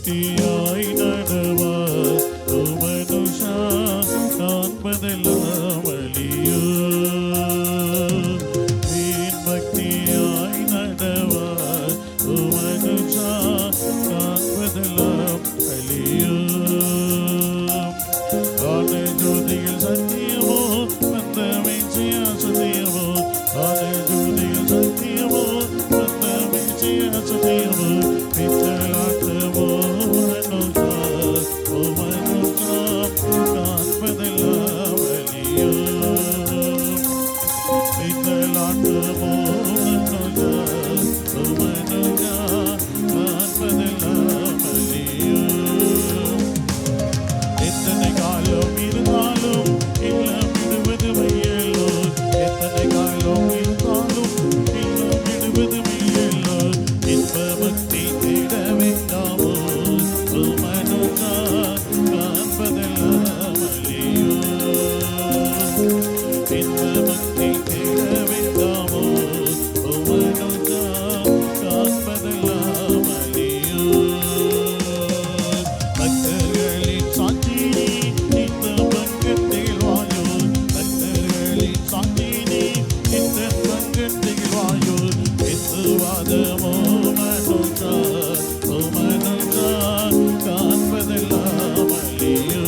பக்தியாய் நடவார் மனுஷா காண்பதெல்லாம் வலியோ. வீண் பக்தியாய் நடவார் மனுஷா காண்பதெல்லாம் வலியோ. ஆன ஜோதியில் சத்தியமோ வந்த மெய்சியா சத்தியமோ. ஆன ஜோதியில் சத்தியமோ வந்த மெய்சியா சத்தியமோ. பித்தலாட்டமோ மனுஷா மனுஷா காண்பதெல்லாம் வலியோ. பித்தலாட்டமோ மனுஷா மனுஷா காண்பதெல்லாம் வலியோ. எத்தனை காலம் இருந்தாலும் இல்லம் விடுவது மையல்லோ. எத்தனை காலம் இருந்தாலும் இல்லம் விடுவது மையல்லோ. இன்ப பக்தி தேட வேண்டாமோ மனுஷா காண்பதெல்லாம் வலியோ. இன்ப பக்தி தேட வேண்டாமோ மனுஷா காண்பதெல்லாம் வலியோ. பக்தர்களின் சாட்சினி இந்த பங்கத்தில் வாயோ. பக்தர்களின் சாட்சினி இந்த பங்கத்தில் வாயோ. எத்துவாதமோ மனுஷா மனுஷா காண்பதெல்லாம் வலியோ.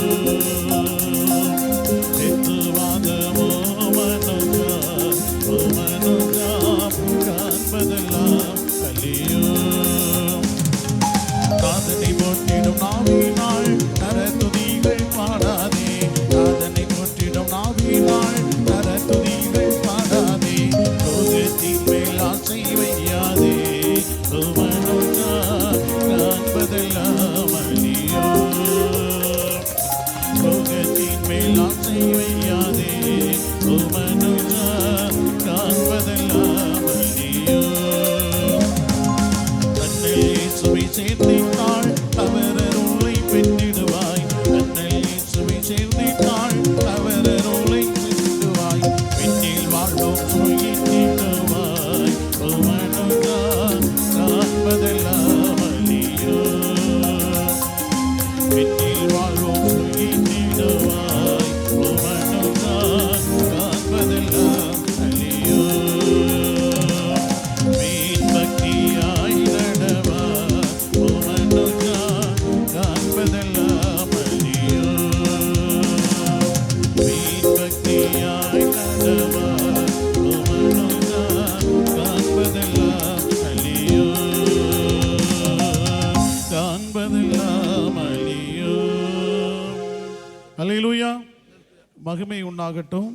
எத்துவாதமோ மனுஷா மனுஷா காண்பதெல்லாம் வலியோ. காதனை போற்றிடும் நாவினாள் நரதுதிகள் பாடாதே. காதனை போற்றிடும் நாவினாள் நரதுதிகள் பாடாதே. லோகத்தின் மேல் ஆசை வையாதே மனுஷா காண்பதெல்லாம் வலியோ. லோகத்தின் மேல் ஆசை வையாதே மனுஷா காண்பதெல்லாம் வலியோ. தன்னில் இயேசுவை சேர்ந்திட்டாள் அவர் அருளை பெற்றிடுவாய். தன்னில் இயேசுவை சேர்ந்திட்டாள் அவர் அருளை பெற்றிடுவாய். பெண்ணில் வாழ்வோம் சொல்லிடுவாய் மனுஷா காண்பதெல்லாம் வலியோ. பெண்ணில் வாழ்வோம் சொல்லிடுவாய் மனுஷா காண்பதெல்லாம் வலியோ. வீண் பக்தியாய் நடவார் மனுஷா காண்பதெல்லாம் வலியோ. வீண் பக்தியாய் நடவார் மனுஷா காண்பதெல்லாம் வலியோ. காண்பதெல்லாம் வலியோ. அல்லேலூயா. மகிமை உண்டாகட்டும்.